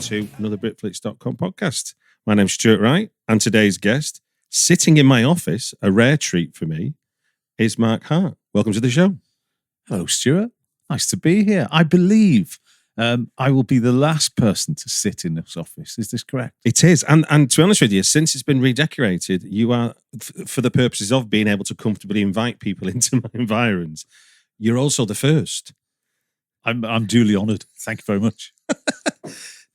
to another Britflicks.com podcast. My name's Stuart Wright, and today's guest, sitting in my office, a rare treat for me, is Mark Hart. Welcome to the show. Hello, Stuart. Nice to be here. I believe I will be the last person to sit in this office. Is this correct? It is. And to be honest with you, since it's been redecorated, you are, for the purposes of being able to comfortably invite people into my environs, you're also the first. I'm duly honoured. Thank you very much.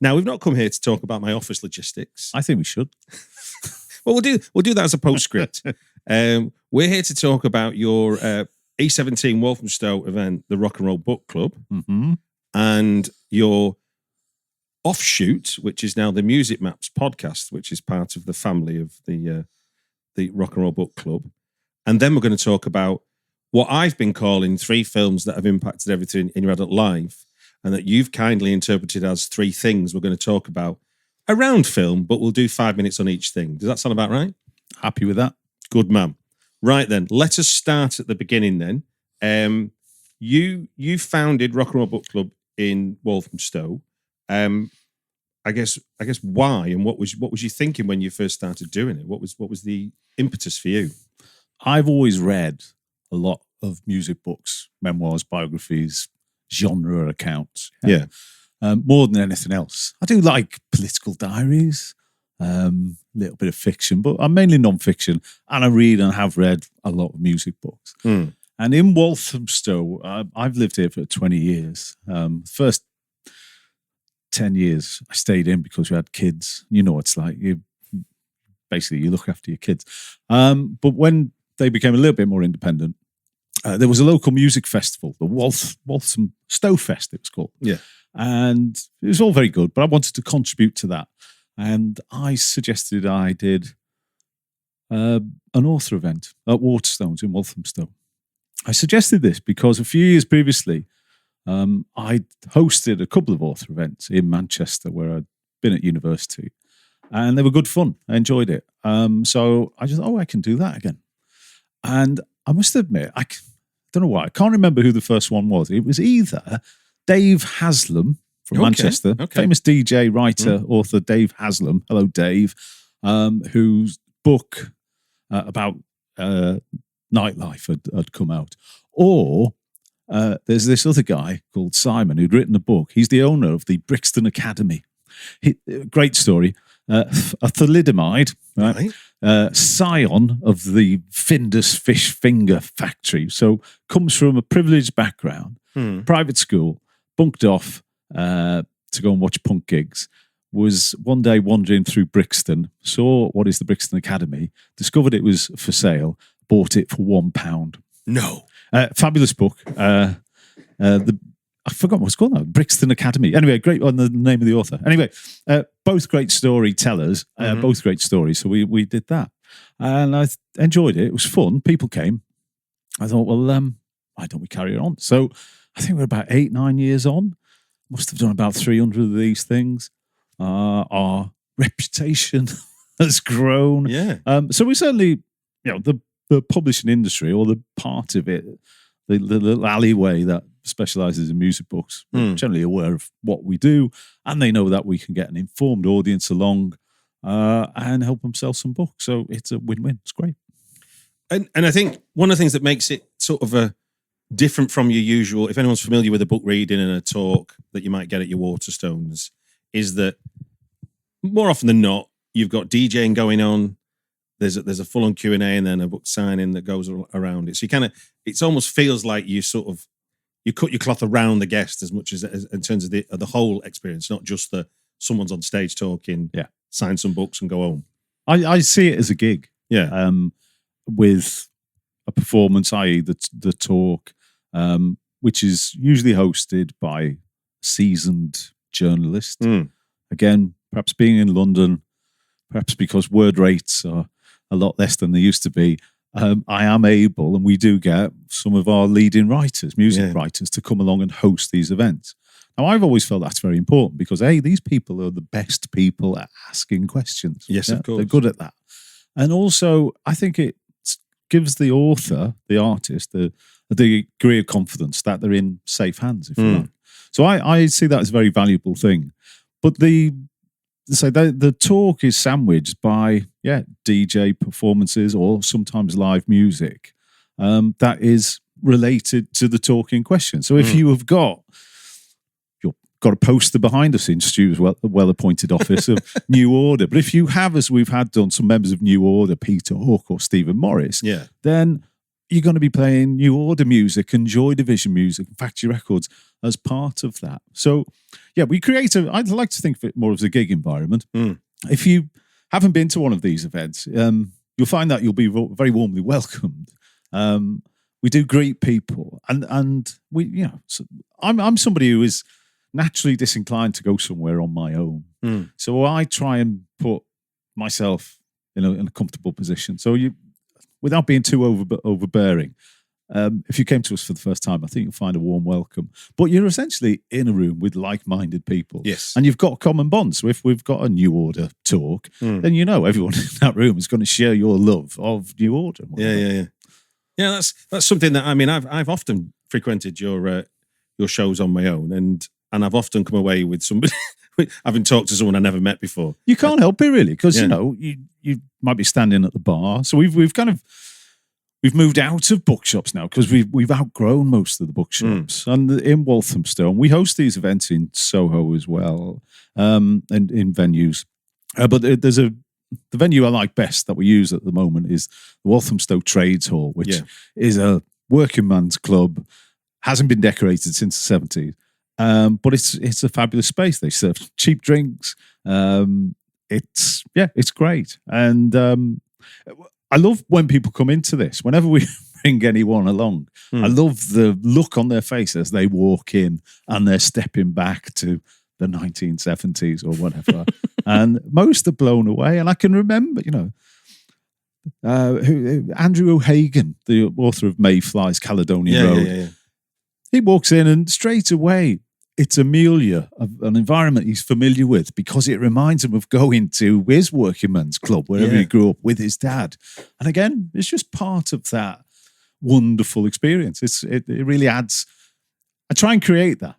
Now, we've not come here to talk about my office logistics. I think we should. Well, we'll do that as a postscript. We're here to talk about your E17 Walthamstow event, the Rock'n'Roll Book Club, and your offshoot, which is now the Music Maps podcast, which is part of the family of the Rock'n'Roll Book Club. And then we're going to talk about what I've been calling 3 films that have impacted everything in your adult life, and that you've kindly interpreted as 3 things we're going to talk about around film, but we'll do 5 minutes on each thing. Does that sound about right? Happy with that. Good man. Right then, let us start at the beginning then. You founded Rock'n'Roll Book Club in Walthamstow. I guess why, and what was you thinking when you first started doing it? What was the impetus for you? I've always read a lot of music books, memoirs, biographies, genre accounts. Yeah. More than anything else. I do like political diaries, a little bit of fiction, but I'm mainly non-fiction, and I read and have read a lot of music books. And in Walthamstow, I've lived here for 20 years. First 10 years I stayed in because we had kids. You know what it's like. You look after your kids. But when they became a little bit more independent, there was a local music festival, the Walthamstow Fest, it was called. Yeah. And it was all very good, but I wanted to contribute to that. And I suggested I did an author event at Waterstones in Walthamstow. I suggested this because a few years previously, I hosted a couple of author events in Manchester where I'd been at university, and they were good fun. I enjoyed it. So I just thought, I can do that again. And I must admit, I don't know why. I can't remember who the first one was. It was either Dave Haslam from Manchester, famous DJ, writer, author Dave Haslam. Hello, Dave, whose book about nightlife had come out. Or there's this other guy called Simon who'd written a book. He's the owner of the Brixton Academy. Great story. A thalidomide, right? Scion of the Findus Fish Finger Factory. So comes from a privileged background, private school, bunked off to go and watch punk gigs. Was one day wandering through Brixton, saw what is the Brixton Academy, discovered it was for sale, bought it for £1. No. Fabulous book. I forgot what it's called now. Brixton Academy. Anyway, great on the name of the author. Anyway, both great storytellers, both great stories. So we did that. And I enjoyed it. It was fun. People came. I thought, well, why don't we carry it on? So I think we're about 8-9 years on. Must have done about 300 of these things. Our reputation has grown. Yeah. So we certainly, the publishing industry, or the part of it, the little alleyway that specialises in music books, generally aware of what we do, and they know that we can get an informed audience along and help them sell some books. So it's a win-win. It's great. And I think one of the things that makes it sort of a different from your usual, if anyone's familiar with a book reading and a talk that you might get at your Waterstones, is that more often than not, you've got DJing going on. There's a full-on Q&A and then a book signing that goes around it. So it almost feels like you cut your cloth around the guest as much as in terms of the whole experience, not just someone's on stage talking, sign some books and go home. I see it as a gig. Yeah. With a performance, i.e. the talk, which is usually hosted by a seasoned journalist. Again, perhaps being in London, perhaps because word rates are a lot less than they used to be, I am able, and we do get some of our leading writers, music writers, to come along and host these events. Now, I've always felt that's very important because, these people are the best people at asking questions. Yes, of course. They're good at that. And also, I think it gives the author, the artist, a degree of confidence that they're in safe hands, if you like. So I see that as a very valuable thing. But the talk is sandwiched by DJ performances or sometimes live music that is related to the talk in question. So if you have got a poster behind us in Stu's well-appointed office of New Order, but if you have, as we've had done, some members of New Order, Peter Hook or Stephen Morris, then you're going to be playing New Order music and Joy Division music and Factory Records as part of that. So, we create I'd like to think of it more as a gig environment. If you haven't been to one of these events, you'll find that you'll be very warmly welcomed. We do greet people, and we, so I'm somebody who is naturally disinclined to go somewhere on my own. So I try and put myself in a comfortable position. So without being too overbearing, if you came to us for the first time, I think you'll find a warm welcome. But you're essentially in a room with like-minded people. Yes. And you've got common bonds. So if we've got a New Order talk, then everyone in that room is going to share your love of New Order. Yeah. That's something that I've often frequented your shows on my own, and I've often come away with somebody having talked to someone I never met before. You can't help it really, because you might be standing at the bar. So we've moved out of bookshops now because we've outgrown most of the bookshops. And in Walthamstow, we host these events in Soho as well, and in venues. But there's the venue I like best that we use at the moment is the Walthamstow Trades Hall, which is a working man's club, hasn't been decorated since the 70s. But it's a fabulous space. They serve cheap drinks. It's great. And I love when people come into this. Whenever we bring anyone along, I love the look on their face as they walk in and they're stepping back to the 1970s or whatever. And most are blown away. And I can remember, Andrew O'Hagan, the author of Mayflies, Caledonian Road. Yeah. He walks in and straight away, it's Amelia, an environment he's familiar with, because it reminds him of going to his working man's club, wherever he grew up with his dad. And again, it's just part of that wonderful experience. It really adds. I try and create that.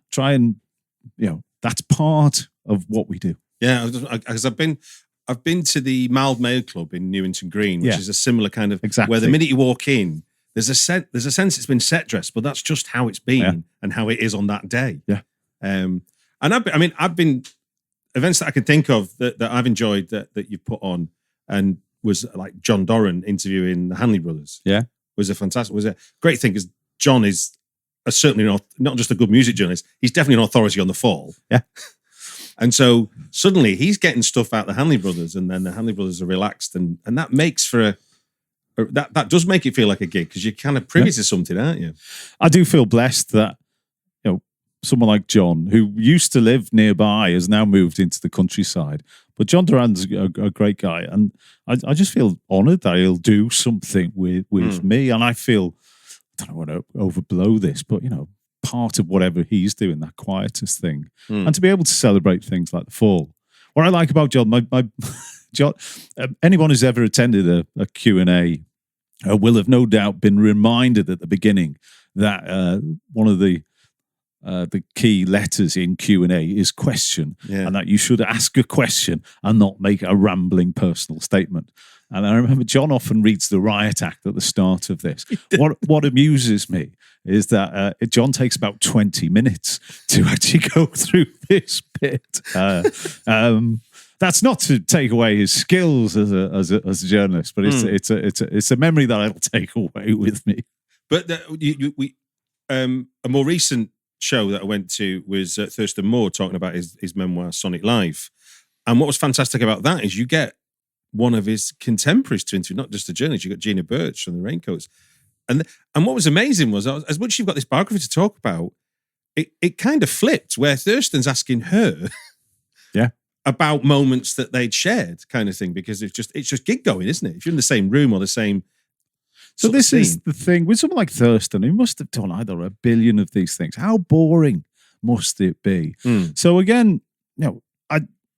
That's part of what we do. Yeah, because I've been to the Mild Mail Club in Newington Green, which is a similar kind of where the minute you walk in, there's a sense it's been set dressed, but that's just how it's been and how it is on that day. Yeah. And I've been events that I can think of that I've enjoyed that you've put on, and was like John Doran interviewing the Hanley brothers. Yeah. Was a great thing, because John is certainly not just a good music journalist, he's definitely an authority on the Fall. Yeah. And so suddenly he's getting stuff out the Hanley brothers, and then the Hanley brothers are relaxed, and that makes for that does make it feel like a gig, because you're kind of privy to something, aren't you? I do feel blessed that someone like John, who used to live nearby, has now moved into the countryside. But John Duran's a great guy, and I just feel honoured that he'll do something with me. And I feel, I don't want to overblow this, but part of whatever he's doing, that quietest thing, and to be able to celebrate things like the Fall. What I like about John, John, anyone who's ever attended a Q&A will have no doubt been reminded at the beginning that one of the key letters in Q&A is question, and that you should ask a question and not make a rambling personal statement. And I remember John often reads the riot act at the start of this. What amuses me is that John takes about 20 minutes to actually go through this bit. That's not to take away his skills as a journalist, but it's a memory that I'll take away with me. But a more recent show that I went to was Thurston Moore talking about his memoir Sonic Life, and what was fantastic about that is you get one of his contemporaries to interview, not just a journalist. You got Gina Birch from the Raincoats, and what was amazing was, as much as you've got this biography to talk about, it kind of flipped, where Thurston's asking her about moments that they'd shared, kind of thing, because it's just gig going, isn't it? If you're in the same room or the same. So this is the thing with someone like Thurston, who must have done either a billion of these things. How boring must it be? So again,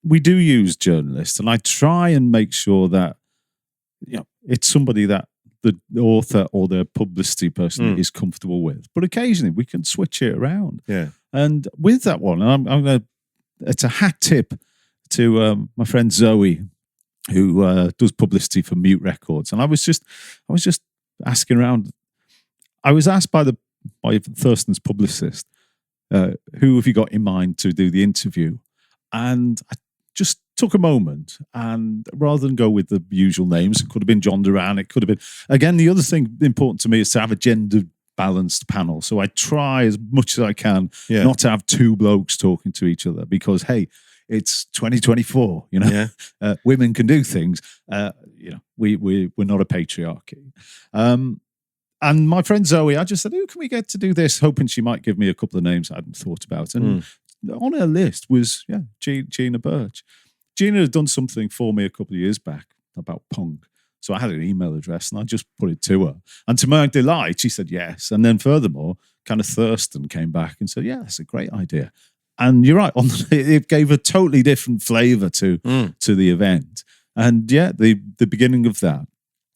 we do use journalists, and I try and make sure that it's somebody that the author or the publicity person is comfortable with. But occasionally we can switch it around. Yeah. And with that one, I'm going to it's a hat tip to my friend Zoe, who does publicity for Mute Records, and I was just asking around. I was asked by Thurston's publicist, who have you got in mind to do the interview? And I just took a moment, and rather than go with the usual names, it could have been John Duran, it could have been, again, the other thing important to me is to have a gender balanced panel. So I try as much as I can not to have two blokes talking to each other, because, hey, it's 2024, women can do things. We're not a patriarchy. And my friend Zoe, I just said, who can we get to do this? Hoping she might give me a couple of names I hadn't thought about. And on her list was, Gina Birch. Gina had done something for me a couple of years back about punk. So I had an email address and I just put it to her. And to my delight, she said yes. And then furthermore, kind of Thurston came back and said, yeah, that's a great idea. And you're right, it gave a totally different flavour to the event. And the beginning of that,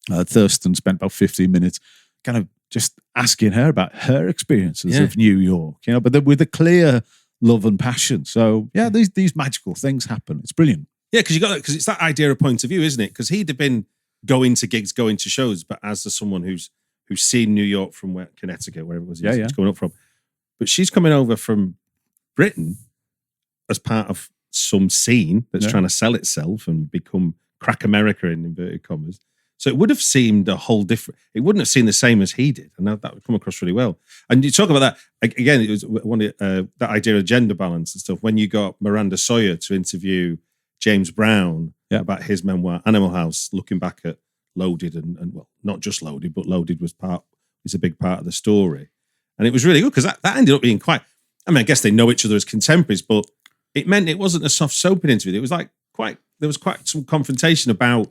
Thurston spent about 15 minutes kind of just asking her about her experiences of New York, but with a clear love and passion. So these magical things happen. It's brilliant. Yeah, because it's that idea of point of view, isn't it? Because he'd have been going to gigs, going to shows, but as someone who's seen New York from Connecticut, wherever it was he's going up from, but she's coming over from Britain as part of some scene that's trying to sell itself and become crack America in inverted commas. So it would have seemed a whole different. It wouldn't have seemed the same as he did, and that would come across really well. And you talk about that again. It was that idea of gender balance and stuff. When you got Miranda Sawyer to interview James Brown about his memoir Animal House, looking back at Loaded and well, not just Loaded, but Loaded was a big part of the story, and it was really good because that ended up being quite. I mean, I guess they know each other as contemporaries, but it meant it wasn't a soft soaping interview. It was like there was quite some confrontation about,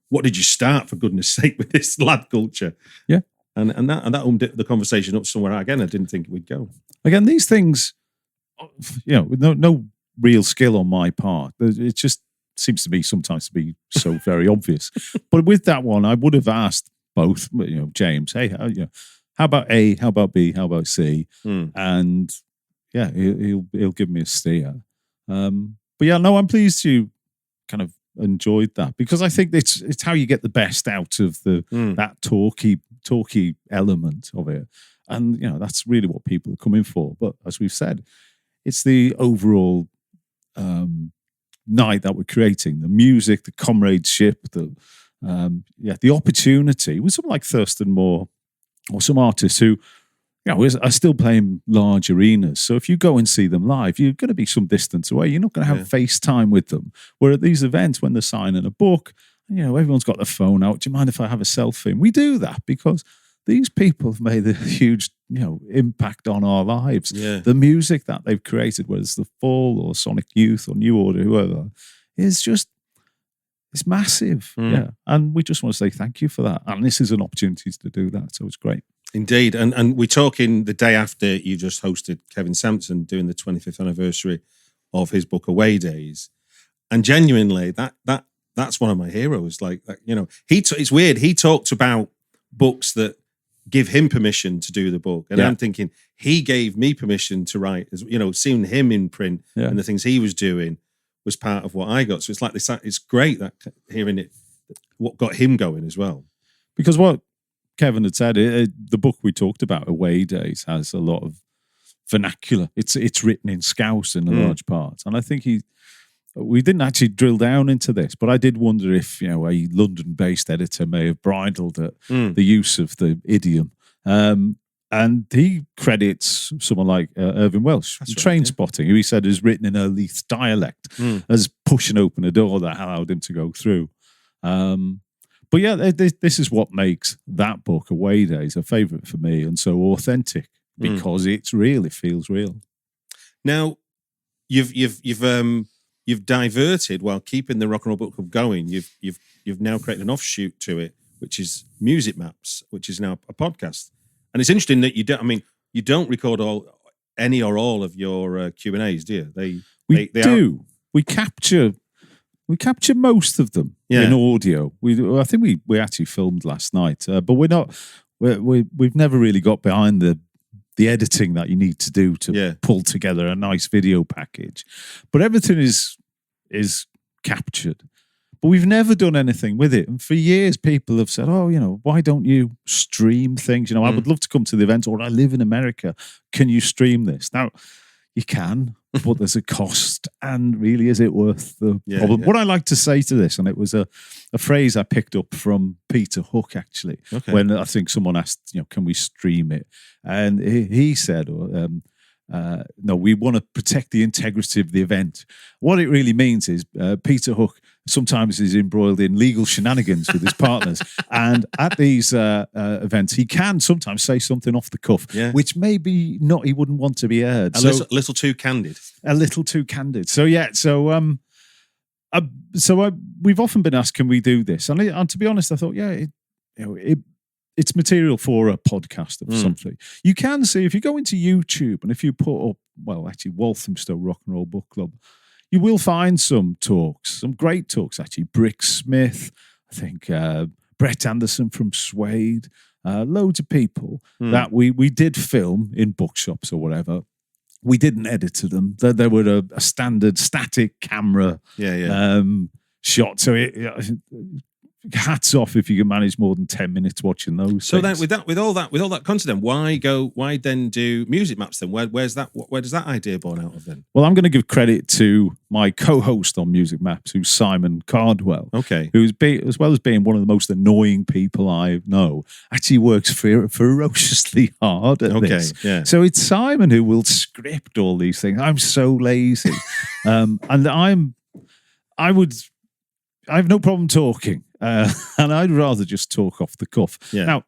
what did you start, for goodness sake, with this lad culture? Yeah. And that the conversation up somewhere, again, I didn't think it would go. Again, these things, with no real skill on my part, it just seems to me sometimes to be so very obvious. But with that one, I would have asked both, James, hey, how about A, how about B, how about C? And he'll give me a steer. But I'm pleased you kind of enjoyed that, because I think it's how you get the best out of that talky element of it, and that's really what people are coming for. But as we've said, it's the overall night that we're creating, the music, the comradeship, the opportunity with someone like Thurston Moore or some artists who are still playing large arenas. So if you go and see them live, you're going to be some distance away. You're not going to have FaceTime with them. Where at these events, when they're signing a book, everyone's got their phone out. Do you mind if I have a selfie? And we do that because these people have made a huge, impact on our lives. Yeah. The music that they've created, whether it's The Fall or Sonic Youth or New Order, whoever, it's massive. Yeah. And we just want to say thank you for that. And this is an opportunity to do that. So it's great. Indeed, and we're talking the day after you just hosted Kevin Sampson doing the 25th anniversary of his book Away Days, and genuinely that's one of my heroes. It's weird. He talked about books that give him permission to do the book, and I'm thinking he gave me permission to write. As seeing him in print and the things he was doing was part of what I got. So it's like this. It's great that hearing it, what got him going as well, because what Kevin had said, the book we talked about, Away Days, has a lot of vernacular. It's written in Scouse in a large part. And I think we didn't actually drill down into this, but I did wonder if, a London-based editor may have bridled at the use of the idiom. And he credits someone like Irving Welsh, Train Spotting, who he said is written in a Leith dialect, as pushing open a door that allowed him to go through. But this is what makes that book, Away Days, a favourite for me, and so authentic, because it's real. It feels real. Now, you've diverted while keeping the Rock and Roll Book Club going. You've now created an offshoot to it, which is Music Maps, which is now a podcast. And it's interesting that you don't record any or all of your Q&As, do you? We do. We capture most of them in audio. I think we actually filmed last night, but we're not. We've never really got behind the the editing that you need to do to pull together a nice video package. But everything is captured. But we've never done anything with it. And for years, people have said, oh, why don't you stream things? I would love to come to the event, or I live in America. Can you stream this? Now, you can, but there's a cost. And really, is it worth the problem? What I like to say to this, and it was a phrase I picked up from Peter Hook, actually, when I think someone asked, can we stream it? And he said, no, we want to protect the integrity of the event. What it really means is Peter Hook sometimes is embroiled in legal shenanigans with his partners. And at these events, he can sometimes say something off the cuff, which maybe he wouldn't want to be heard. A little too candid. A little too candid. So, we've often been asked, can we do this? And to be honest, I thought, it's material for a podcast of something. You can see, if you go into YouTube and if you put up, Walthamstow Rock and Roll Book Club, you will find some talks, some great talks, actually. Brick Smith, I think Brett Anderson from SLADE, loads of people that we did film in bookshops or whatever. We didn't edit them. There were a standard static camera shot. So hats off if you can manage more than 10 minutes watching those. So things. then, with all that content, why then do music maps then? Where does that idea born out of then? Well, I'm going to give credit to my co-host on Music Maps, who's Simon Cardwell. Okay, who's as well as being one of the most annoying people I know, actually works ferociously hard at this. Yeah. So it's Simon who will script all these things. I'm so lazy, and I have no problem talking. And I'd rather just talk off the cuff. Yeah. Now,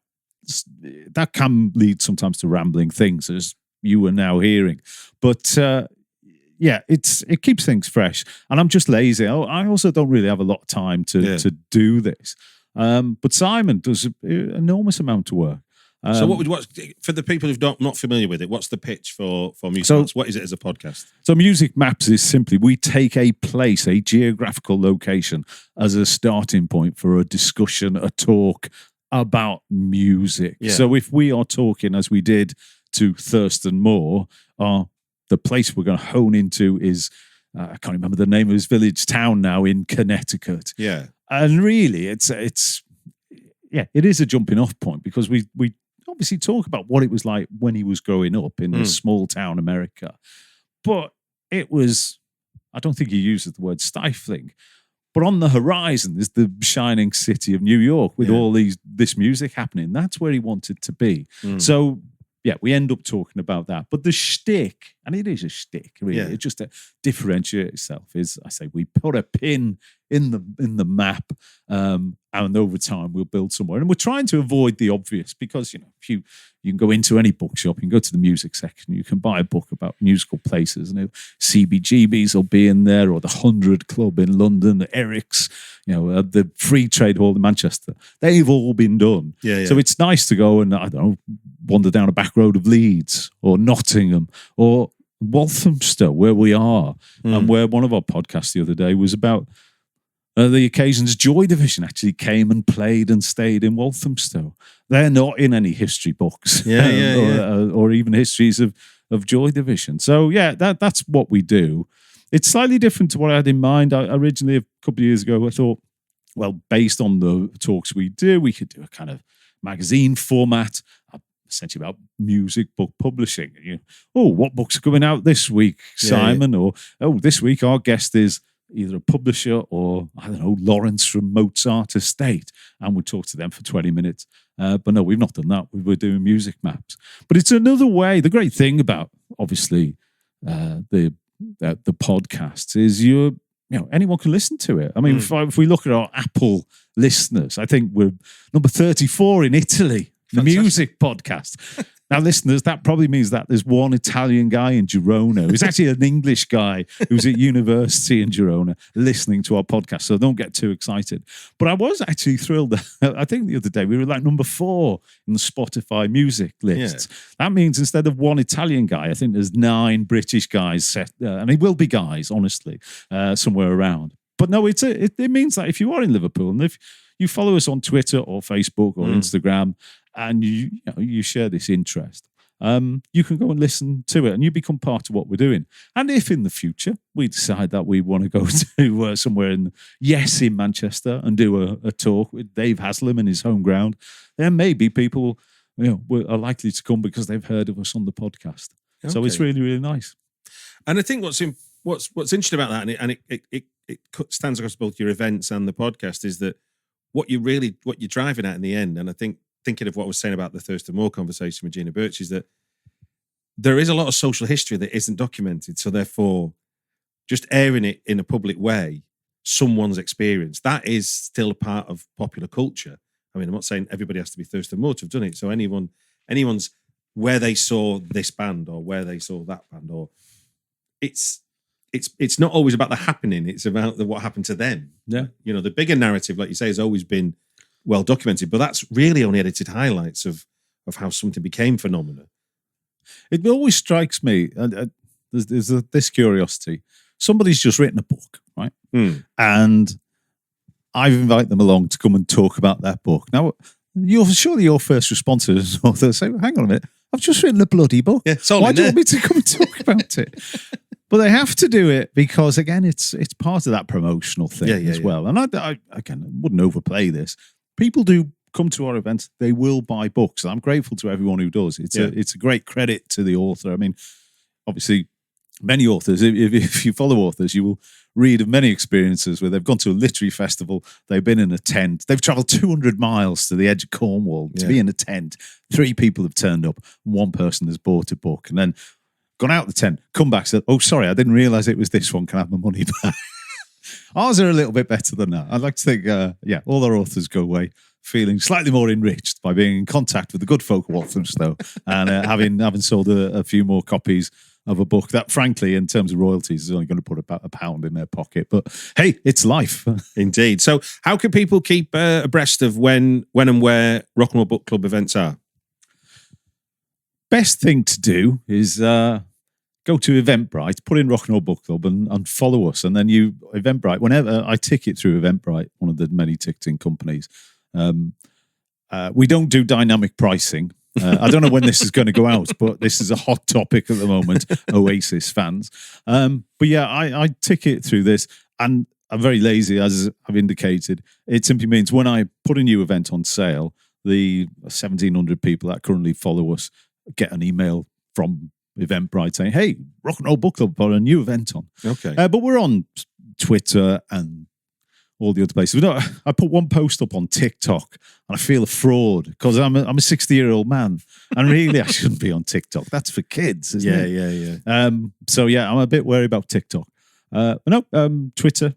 that can lead sometimes to rambling things, as you are now hearing. But it keeps things fresh. And I'm just lazy. I also don't really have a lot of time to do this. But Simon does an enormous amount of work. So what for the people who're not familiar with it, what's the pitch for Music Maps? What is it as a podcast? So Music Maps is simply, we take a place, a geographical location, as a starting point for a discussion, a talk about music. Yeah. So if we are talking, as we did to Thurston Moore, the place we're going to hone into is, I can't remember the name of his village town now, in Connecticut. Yeah. And really, it is a jumping off point, because we obviously talk about what it was like when he was growing up in this small town America. But it was, I don't think he uses the word stifling, but on the horizon is the shining city of New York with all this music happening. That's where he wanted to be. So, we end up talking about that. But the shtick, and it is a shtick, really, it just to differentiate itself, is, I say, we put a pin in the map, and over time we'll build somewhere. And we're trying to avoid the obvious, because if you can go into any bookshop, you can go to the music section, you can buy a book about musical places, and CBGB's will be in there, or the 100 Club in London, Eric's, the Free Trade Hall in Manchester. They've all been done. So it's nice to go and, I don't know, wander down a back road of Leeds or Nottingham or Walthamstow, where we are, and where one of our podcasts the other day was about the occasions Joy Division actually came and played and stayed in Walthamstow. They're not in any history books or even histories of Joy Division. So, that's what we do. It's slightly different to what I had in mind. I originally, a couple of years ago, I thought, well, based on the talks we do, we could do a kind of magazine format, essentially about music book publishing. What books are coming out this week, Simon? Or, this week our guest is either a publisher or, I don't know, Lawrence from Mozart Estate, and we talk to them for 20 minutes. But no, we've not done that. We're doing Music Maps. But it's another way. The great thing about, obviously, the podcasts is anyone can listen to it. I mean, if we look at our Apple listeners, I think we're number 34 in Italy, the music podcast. Now, listeners, that probably means that there's one Italian guy in Girona who's actually an English guy who's at university in Girona listening to our podcast. So don't get too excited. But I was actually thrilled. I think the other day we were like number 4 in the Spotify music lists. That means instead of one Italian guy, I think there's 9 British guys set, and it will be guys, honestly, somewhere around. But no, it means that if you are in Liverpool and if you follow us on Twitter or Facebook or Instagram, and you share this interest, you can go and listen to it and you become part of what we're doing. And if in the future we decide that we want to go to somewhere in Manchester and do a talk with Dave Haslam in his home ground, then maybe people are likely to come because they've heard of us on the podcast. Okay. So it's really, really nice. And I think what's interesting about that, and it stands across both your events and the podcast, is that what you're driving at in the end. And I think thinking of what I was saying about the Thurston Moore conversation with Gina Birch is that there is a lot of social history that isn't documented. So therefore, just airing it in a public way, someone's experience, that is still a part of popular culture. I mean, I'm not saying everybody has to be Thurston Moore to have done it. So anyone's where they saw this band or where they saw that band, or it's not always about the happening. It's about what happened to them. Yeah. The bigger narrative, like you say, has always been well documented, but that's really only edited highlights of how something became phenomena. It always strikes me, there's this curiosity. Somebody's just written a book, right? And I've invited them along to come and talk about that book. Now, surely your first response is, they'll say, hang on a minute, I've just written a bloody book. Yeah, why do you want me to come and talk about it? But they have to do it because, again, it's part of that promotional thing as well. And I wouldn't overplay this. People do come to our events, they will buy books. I'm grateful to everyone who does. It's a great credit to the author. I mean, obviously, many authors, if you follow authors, you will read of many experiences where they've gone to a literary festival, they've been in a tent, they've travelled 200 miles to the edge of Cornwall to be in a tent. 3 people have turned up, 1 person has bought a book, and then gone out the tent, come back, said, oh, sorry, I didn't realise it was this one, can I have my money back? Ours are a little bit better than that. I'd like to think, all our authors go away feeling slightly more enriched by being in contact with the good folk of Walthamstow and having sold a few more copies of a book that, frankly, in terms of royalties, is only going to put about £1 in their pocket. But hey, it's life. Indeed. So how can people keep abreast of when and where Rock and Roll Book Club events are? Best thing to do is go to Eventbrite, put in Rock and Roll Book Club and follow us. And then Eventbrite, whenever I ticket through Eventbrite, one of the many ticketing companies, we don't do dynamic pricing. I don't know when this is going to go out, but this is a hot topic at the moment, Oasis fans. But yeah, I ticket through this, and I'm very lazy, as I've indicated. It simply means when I put a new event on sale, the 1,700 people that currently follow us get an email from Eventbrite saying, hey, Rock and Roll Book Club put a new event on. Okay. But we're on Twitter and all the other places. I put one post up on TikTok and I feel a fraud because I'm a 60-year-old man and really I shouldn't be on TikTok. That's for kids, isn't it? Yeah. So yeah, I'm a bit worried about TikTok. Twitter.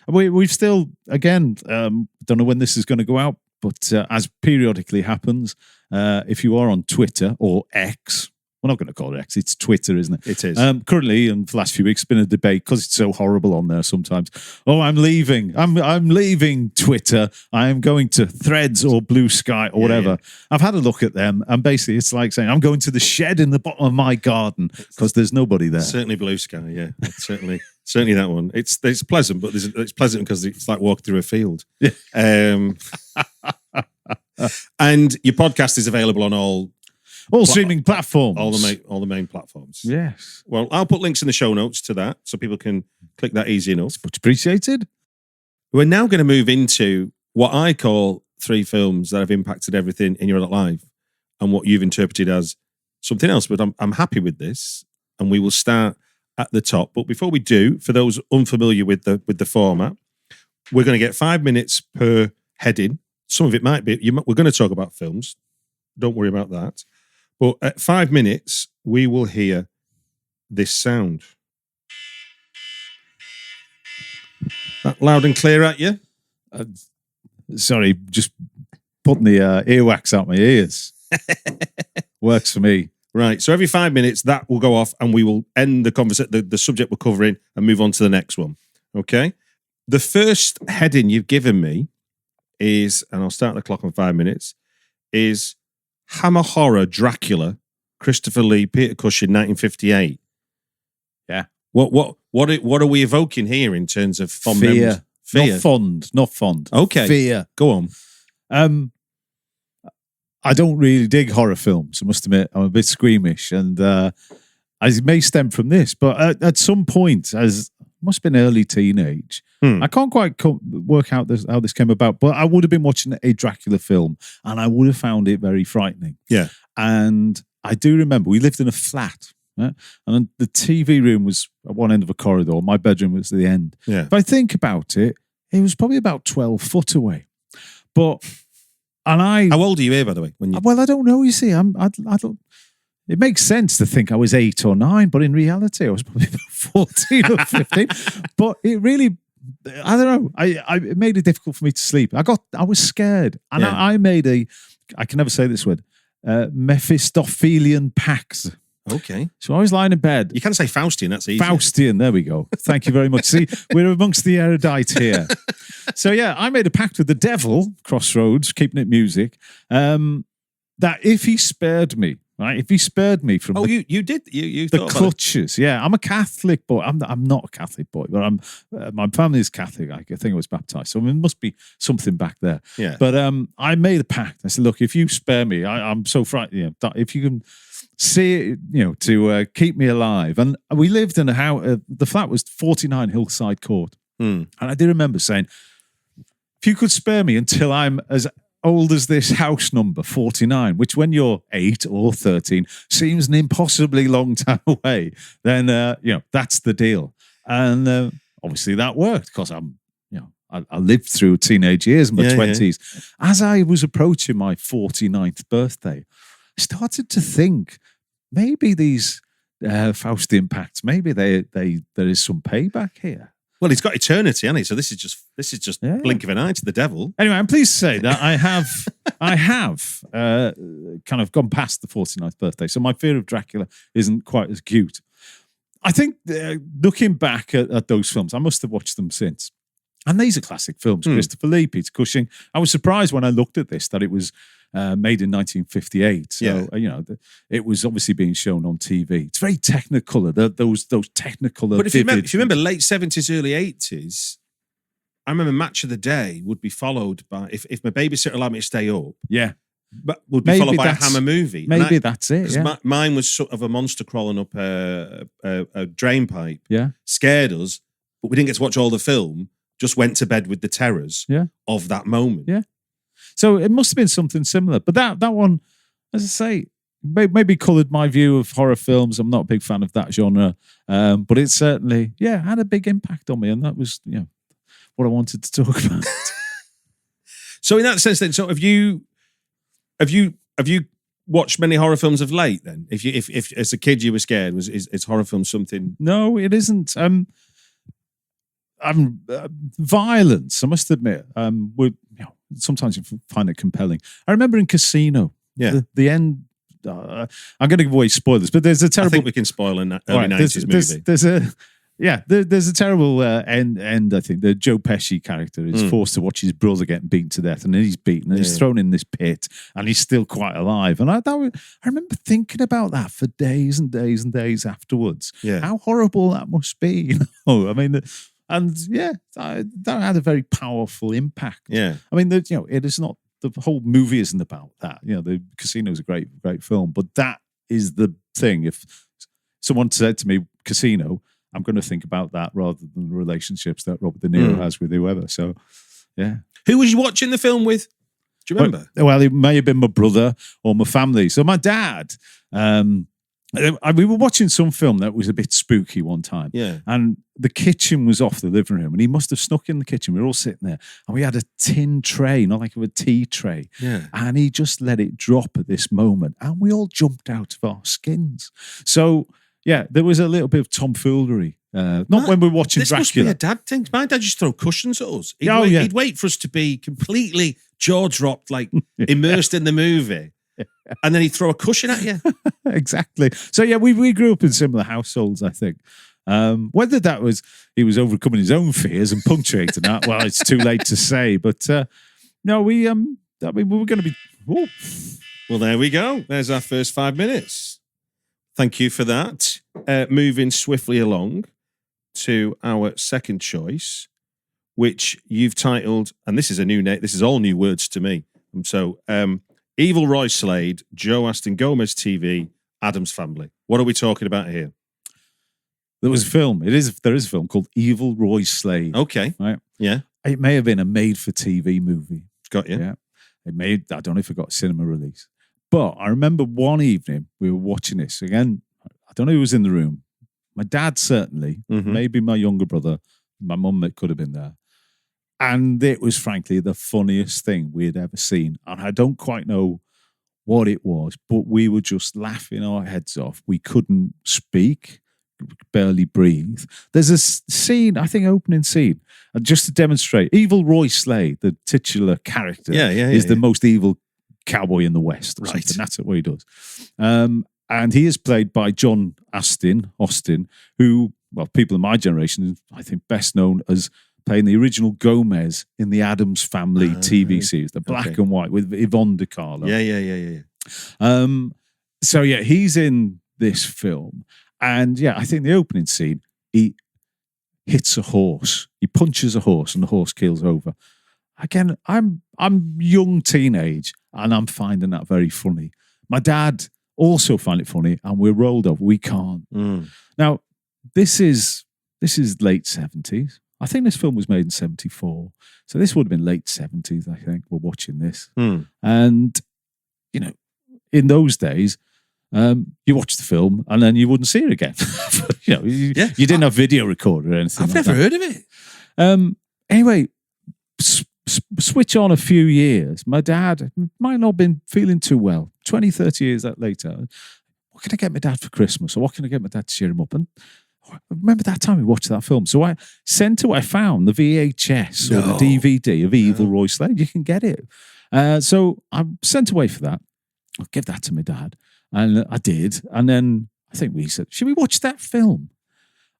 We've still, again, don't know when this is going to go out, but as periodically happens, if you are on Twitter or X, we're not going to call it X, it's Twitter, isn't it? It is. Currently, in the last few weeks, it's been a debate because it's so horrible on there sometimes. Oh, I'm leaving. I'm leaving Twitter. I am going to Threads or Blue Sky or whatever. Yeah. I've had a look at them, and basically it's like saying, I'm going to the shed in the bottom of my garden because there's nobody there. Certainly Blue Sky, yeah. Certainly that one. It's pleasant, but it's pleasant because it's like walking through a field. Yeah. And your podcast is available on all streaming platforms. All the main platforms. Yes. Well, I'll put links in the show notes to that so people can click that easy enough. It's much appreciated. We're now going to move into what I call 3 films that have impacted everything in your life and what you've interpreted as something else. But I'm happy with this, and we will start at the top. But before we do, for those unfamiliar with the format, we're going to get 5 minutes per heading. Some of it might be, we're going to talk about films. Don't worry about that. But at 5 minutes, we will hear this sound. That loud and clear at you? Sorry, just putting the earwax out my ears. Works for me. Right. So every 5 minutes, that will go off and we will end the conversation, the subject we're covering, and move on to the next one. Okay? The first heading you've given me is, and I'll start the clock on 5 minutes, is Hammer Horror Dracula, Christopher Lee, Peter Cushing, 1958. Yeah. What are we evoking here in terms of fond fear? Memories? Fear. Not fond. Okay. Fear. Go on. I don't really dig horror films. I must admit, I'm a bit squeamish, and it may stem from this. But at some point, as must have been early teenage, I can't quite work out how this came about. But I would have been watching a Dracula film, and I would have found it very frightening. Yeah, and I do remember we lived in a flat. Right? And the TV room was at one end of a corridor. My bedroom was at the end. Yeah. If I think about it, it was probably about 12 foot away. But, how old are you here, by the way? Well, I don't know. You see, I don't. It makes sense to think I was 8 or 9, but in reality, I was probably about 14 or 15. But it really, I don't know. It made it difficult for me to sleep. I was scared, and I made I can never say this word, Mephistophelian pact. Okay. So I was lying in bed. You can say Faustian, that's easy. Faustian, there we go. Thank you very much. See, we're amongst the erudite here. So yeah, I made a pact with the devil, Crossroads, keeping it music, that if he spared me, right, if he spared me from you did, you the clutches. Yeah, I'm a Catholic boy. I'm not a Catholic boy, but my family is Catholic. I think I was baptized, so there must be something back there. Yeah. But I made a pact. I said, look, if you spare me, I'm so frightened. If you can see it, to keep me alive. And we lived in a house. The flat was 49 Hillside Court, and I do remember saying, if you could spare me until I'm as old as this house number 49, which when you're 8 or 13 seems an impossibly long time away, then that's the deal. And obviously that worked because I lived through teenage years in my 20s. Yeah. As I was approaching my 49th birthday, I started to think maybe these Faustian pacts, maybe there is some payback here. Well, he's got eternity, hasn't he? So this is just blink of an eye to the devil. Anyway, I'm pleased to say that I have kind of gone past the 49th birthday, so my fear of Dracula isn't quite as acute. I think looking back at those films, I must have watched them since. And these are classic films. Christopher Lee, Peter Cushing. I was surprised when I looked at this that it was made in 1958. So, it was obviously being shown on TV. It's very technicolor, those technicolor. But if you remember late 70s, early 80s, I remember Match of the Day would be followed by, if my babysitter allowed me to stay up, but would be followed by a Hammer movie. Maybe that's it. Yeah. Mine was sort of a monster crawling up a drain pipe. Yeah. Scared us, but we didn't get to watch all the film. Just went to bed with the terrors of that moment. Yeah. So it must have been something similar. But that one, as I say, maybe coloured my view of horror films. I'm not a big fan of that genre. But it certainly, had a big impact on me. And that was, what I wanted to talk about. So in that sense then, so have you watched many horror films of late then? If as a kid you were scared, is horror film something? No, it isn't. Violence, I must admit, sometimes you find it compelling. I remember in Casino, the end. I'm going to give away spoilers, but there's a terrible. I think we can spoil an early 90s movie. There's a terrible end. I think the Joe Pesci character is forced to watch his brother getting beaten to death, and then he's beaten, and he's thrown in this pit, and he's still quite alive. And I remember thinking about that for days and days and days afterwards. Yeah, how horrible that must be. I mean. And that had a very powerful impact. Yeah, I mean, it is not, the whole movie isn't about that. The Casino is a great film, but that is the thing. If someone said to me Casino, I'm going to think about that rather than the relationships that Robert De Niro has with whoever. So, who was you watching the film with? Do you remember? Well, it may have been my brother or my family. So my dad. We were watching some film that was a bit spooky one time. Yeah. And the kitchen was off the living room, and he must have snuck in the kitchen. We were all sitting there, and we had a tin tray, not like a tea tray. Yeah. And he just let it drop at this moment, and we all jumped out of our skins. So, there was a little bit of tomfoolery. Not when we were watching Dracula. This must be a dad thing. My dad used to throw cushions at us. He'd wait for us to be completely jaw-dropped, like immersed in the movie. And then he'd throw a cushion at you. Exactly. So we grew up in similar households, I think. Whether that was he was overcoming his own fears and punctuating that, well, it's too late to say. But no, we were going to be. Ooh. Well, there we go. There's our first 5 minutes. Thank you for that. Moving swiftly along to our second choice, which you've titled, and this is a new name. This is all new words to me. So Evil Roy Slade, Joe Aston Gomez TV, Addams Family. What are we talking about here? There was a film. There is a film called Evil Roy Slade. Okay. Right? Yeah. It may have been a made-for-TV movie. Got you. Yeah. I don't know if it got a cinema release. But I remember one evening we were watching this. Again, I don't know who was in the room. My dad, certainly. Maybe my younger brother. My mum could have been there. And it was, frankly, the funniest thing we had ever seen. And I don't quite know what it was, but we were just laughing our heads off. We couldn't speak. Barely breathe. There's a scene, I think, opening scene, and just to demonstrate, Evil Roy Slade, the titular character, is the most evil cowboy in the West. Or something. That's what he does. And he is played by John Austin, who, well, people in my generation, I think, best known as playing the original Gomez in the Addams Family TV series, the black and white with Yvonne DiCarlo. Yeah. So yeah, he's in this film. And yeah, I think the opening scene, he hits a horse. He punches a horse and the horse keels over. Again, I'm young teenage and I'm finding that very funny. My dad also find it funny and we're rolled over. We can't. Now, this is late 70s. I think this film was made in 74. So this would have been late 70s, I think. We're watching this. And, you know, in those days, you watch the film and then you wouldn't see it again. You didn't have video recorder or anything. I've never heard of it. Anyway, switch on a few years. My dad might not have been feeling too well. 20, 30 years later, what can I get my dad for Christmas? Or what can I get my dad to cheer him up? And I remember that time we watched that film. So I found the VHS or the DVD of Evil Roy Slade. You can get it. So I sent away for that. I'll give that to my dad. And I did. And then I think we said, should we watch that film?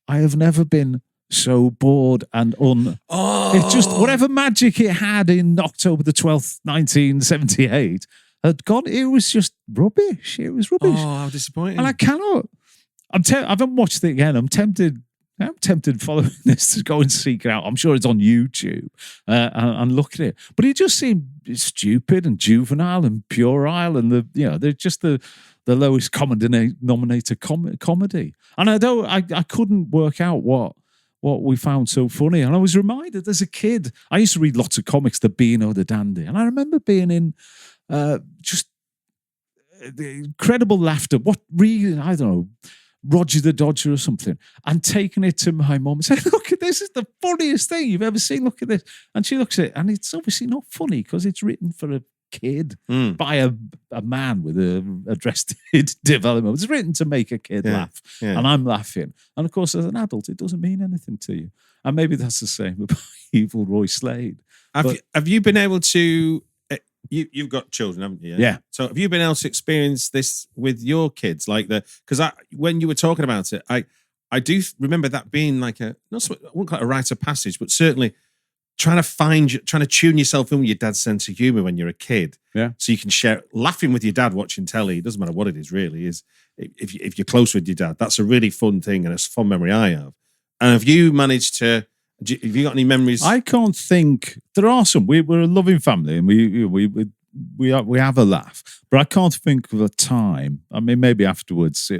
I have never been so bored and It's just whatever magic it had in October the 12th, 1978 had gone. It was just rubbish. It was rubbish. Oh, how disappointing. And I cannot. I haven't watched it again. I'm tempted following this to go and seek it out. I'm sure it's on YouTube and look at it. But it just seemed stupid and juvenile and puerile, and they're just the lowest common denominator comedy. And I couldn't work out what we found so funny. And I was reminded as a kid, I used to read lots of comics, the Beano the Dandy, and I remember being in just the incredible laughter. What really, I don't know, Roger the Dodger or something, and taking it to my mum and saying, look at this, is the funniest thing you've ever seen, look at this. And she looks at it, and it's obviously not funny because it's written for a kid by a man with a arrested development. It's written to make a kid laugh, and I'm laughing. And of course, as an adult, it doesn't mean anything to you. And maybe that's the same about Evil Roy Slade. Have you been able to... You've got children, haven't you? Yeah. So have you been able to experience this with your kids? Because when you were talking about it, I do remember that being like I wouldn't call it a rite of passage, but certainly trying to tune yourself in with your dad's sense of humor when you're a kid. Yeah. So you can share laughing with your dad watching telly. It doesn't matter what it is, really. If you're close with your dad, that's a really fun thing and it's a fun memory I have. And have you managed to? Have you got any memories? I can't think. There are some. We're a loving family, and we have a laugh. But I can't think of a time. I mean, maybe afterwards,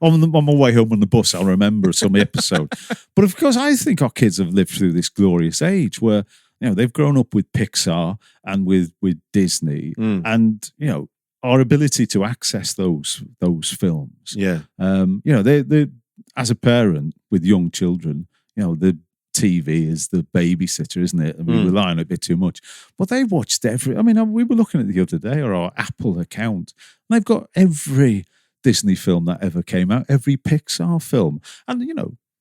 on my way home on the bus, I'll remember some episode. But of course, I think our kids have lived through this glorious age where they've grown up with Pixar and with Disney, and our ability to access those films. Yeah. They as a parent with young children, the TV is the babysitter, isn't it? And we rely on it a bit too much. But they watched we were looking at it the other day, or our Apple account, and they've got every Disney film that ever came out, every Pixar film. And,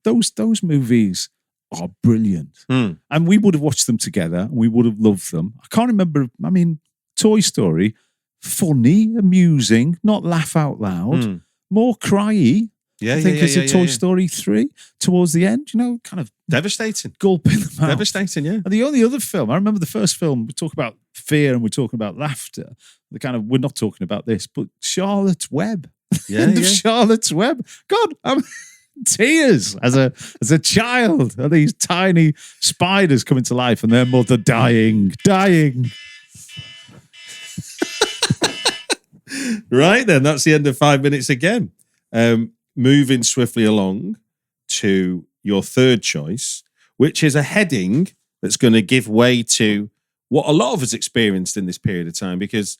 those movies are brilliant. And we would have watched them together, and we would have loved them. I can't remember, Toy Story, funny, amusing, not laugh out loud, more cryy. I think it's a Toy Story 3 towards the end, kind of devastating. Gulp in the mouth. Devastating, yeah. And the only other film, I remember the first film, we talk about fear and we're talking about laughter. We're not talking about this, but Charlotte's Web. Yeah, Charlotte's Web. God, I'm tears as a child. And these tiny spiders coming to life and their mother dying. Right then, that's the end of 5 minutes again. Moving swiftly along to your third choice, which is a heading that's going to give way to what a lot of us experienced in this period of time, because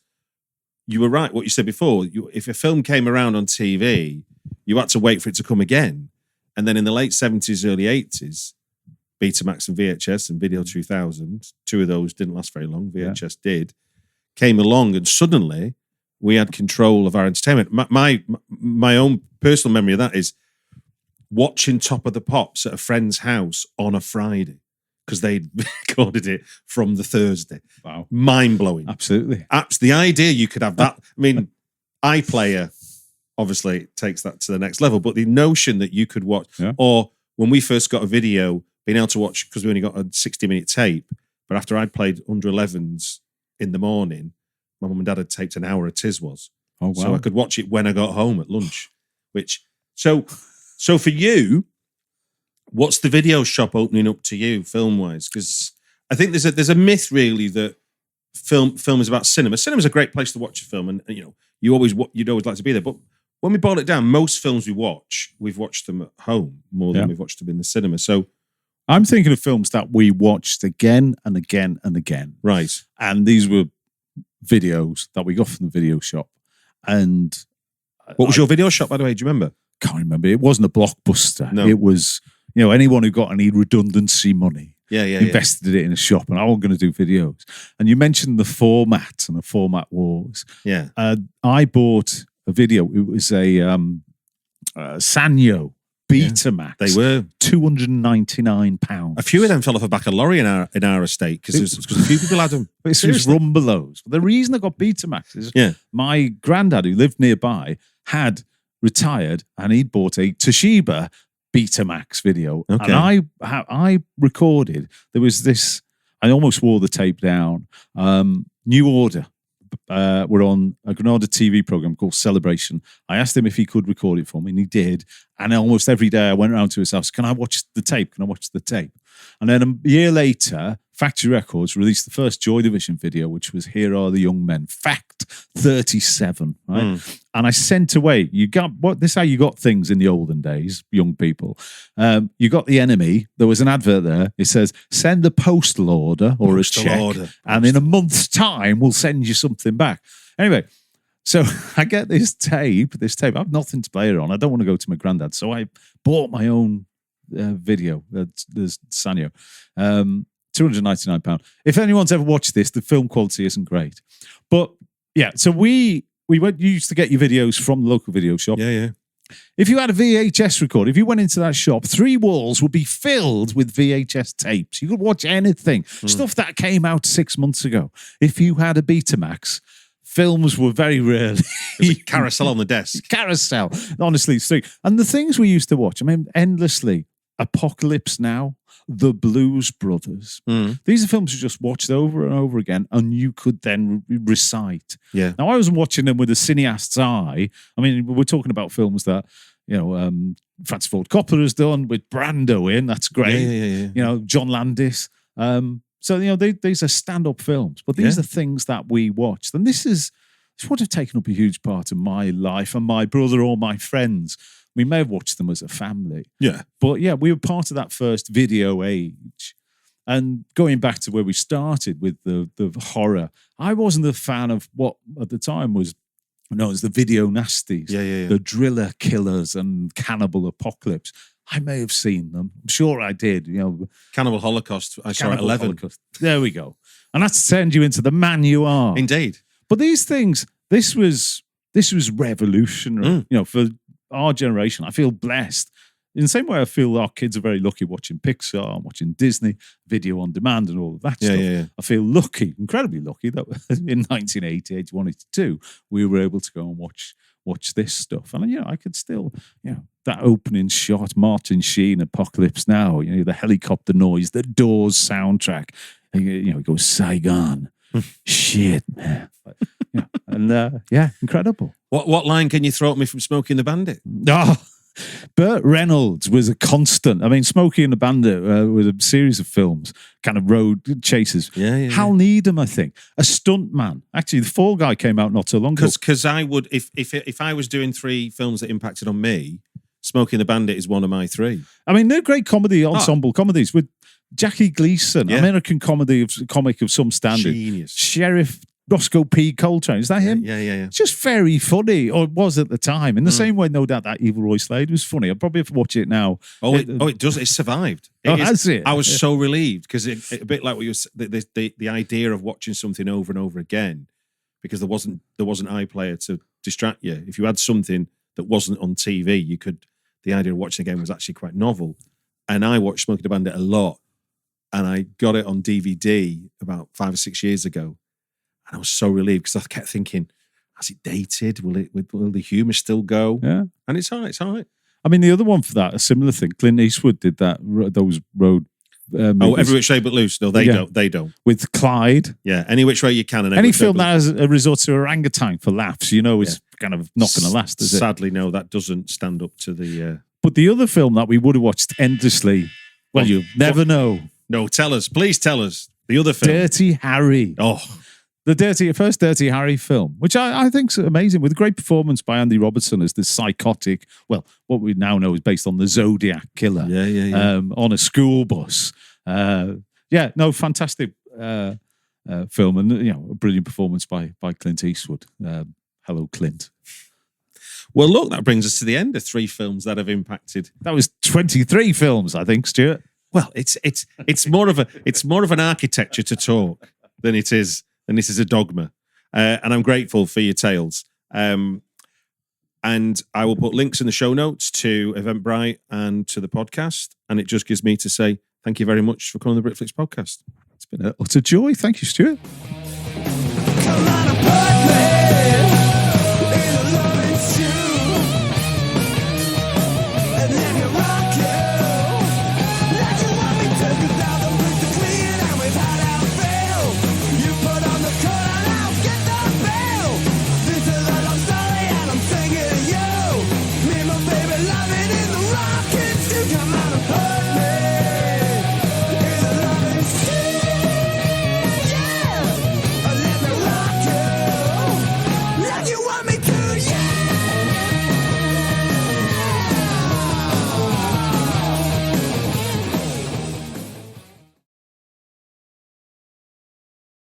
you were right, what you said before. If a film came around on TV, you had to wait for it to come again. And then in the late 70s, early 80s, Betamax and VHS and Video 2000, two of those didn't last very long, VHS did, came along, and suddenly we had control of our entertainment. My own personal memory of that is watching Top of the Pops at a friend's house on a Friday, because they'd recorded it from the Thursday. Wow. Mind-blowing. Absolutely. The idea you could have that. I mean, iPlayer obviously takes that to the next level, but the notion that you could watch, or when we first got a video, being able to watch, because we only got a 60-minute tape, but after I'd played under 11s in the morning, my mum and dad had taped an hour of Tiswas. Oh, wow. So I could watch it when I got home at lunch. So for you, what's the video shop opening up to you film-wise? Because I think there's a myth really that film is about cinema. Cinema's a great place to watch a film, and you know you'd always like to be there. But when we boil it down, most films we've watched them at home more than we've watched them in the cinema. So I'm thinking of films that we watched again and again and again. Right. And these were videos that we got from the video shop. And what was your video shop, by the way? Do you remember? Can't remember. It wasn't a Blockbuster. No. It was, anyone who got any redundancy money invested it in a shop, and I was going to do videos. And you mentioned the format and the format wars. Yeah. I bought a video. It was a SANYO BETAMAX. They were £299. A few of them fell off the back of a lorry in our estate because a few people had them. It was Rumbelows. The reason I got BETAMAX is my granddad, who lived nearby, had retired, and he'd bought a Toshiba BETAMAX video. Okay. And I recorded, there was this, I almost wore the tape down, New Order. We're on a Granada TV program called Celebration. I asked him if he could record it for me, and he did. And almost every day I went around to his house, can I watch the tape? Can I watch the tape? And then a year later, Factory Records released the first Joy Division video, which was Here Are the Young Men, Fact 37, right? And I sent away, this is how you got things in the olden days, young people. You got The Enemy, there was an advert there, it says, send a postal order or a check, and in a month's time, we'll send you something back. Anyway, so I get this tape, I have nothing to play it on, I don't want to go to my granddad, so I bought my own video, there's SANYO. £299. If anyone's ever watched this, the film quality isn't great. But yeah, so we used to get your videos from the local video shop. Yeah. If you had a VHS recorder, if you went into that shop, 3 walls would be filled with VHS tapes. You could watch anything. Stuff that came out 6 months ago. If you had a Betamax, films were very rarely... Carousel on the desk. Carousel. Honestly, it's true. And the things we used to watch, I mean, endlessly. Apocalypse Now, The Blues Brothers. These are films you just watched over and over again, and you could then recite. Yeah. Now, I wasn't watching them with a cineast's eye. I mean, we're talking about films that, Francis Ford Coppola has done with Brando in. That's great. Yeah. John Landis. So, these are stand-up films, but these are things that we watched. And this would have taken up a huge part of my life and my brother or my friends. We may have watched them as a family. Yeah. But yeah, we were part of that first video age. And going back to where we started with the horror, I wasn't a fan of what at the time was known as the video nasties. Yeah. The driller killers and Cannibal Apocalypse. I may have seen them. I'm sure I did. Cannibal Holocaust. I saw it at 11. Holocaust. There we go. And that's to send you into the man you are. Indeed. But these things, this was revolutionary. For our generation, I feel blessed. In the same way I feel our kids are very lucky watching Pixar and watching Disney, video on demand and all of that stuff. Yeah. I feel lucky, incredibly lucky that in 1980, 81, 82, we were able to go and watch this stuff. And I could still, that opening shot, Martin Sheen, Apocalypse Now, the helicopter noise, the Doors soundtrack, it goes Saigon. Shit, man. And incredible. What line can you throw at me from Smokey and the Bandit? Oh, Burt Reynolds was a constant. I mean, Smokey and the Bandit with a series of films, kind of road chases. Yeah. Hal Needham, I think, a stunt man. Actually, The Fall Guy came out not so long ago. Because I would, if I was doing 3 films that impacted on me, Smokey and the Bandit is one of my 3. I mean, they're great comedy ensemble comedies with Jackie Gleason, American comic of some standard. Genius. Sheriff Roscoe P. Coltrane. Is that him? Yeah. It's just very funny, or it was at the time. In the same way, no doubt, that Evil Roy Slade was funny. I'll probably have to watch it now. It does. It survived. Has it? I was so relieved because a bit like what you the idea of watching something over and over again, because there wasn't iPlayer to distract you. If you had something that wasn't on TV, the idea of watching again was actually quite novel. And I watched Smokey the Bandit a lot, and I got it on DVD about 5 or 6 years ago. And I was so relieved because I kept thinking, has it dated? Will the humour still go? Yeah. And it's all right. I mean, the other one for that, a similar thing, Clint Eastwood did those road movies. Every Which Way But Loose. No, they don't. They don't. With Clyde. Yeah, Any Which Way You Can. And Any film that has a resort to orangutan for laughs, is kind of not going to last, is it? Sadly, no, that doesn't stand up to the... But the other film that we would have watched endlessly, you'll never know. No, please tell us. The other film. Dirty Harry. Oh, the first Dirty Harry film, which I think's amazing, with a great performance by Andy Robertson as this psychotic, what we now know is based on the Zodiac killer. Yeah. On a school bus. Fantastic film, and a brilliant performance by Clint Eastwood. Hello, Clint. Well, look, that brings us to the end of 3 films that have impacted. That was 23 films, I think, Stuart. Well, it's more of an architecture to talk than it is a dogma, and I'm grateful for your tales. And I will put links in the show notes to Eventbrite and to the podcast. And it just gives me to say thank you very much for coming on the Britflicks podcast. It's been an utter joy. Thank you, Stuart.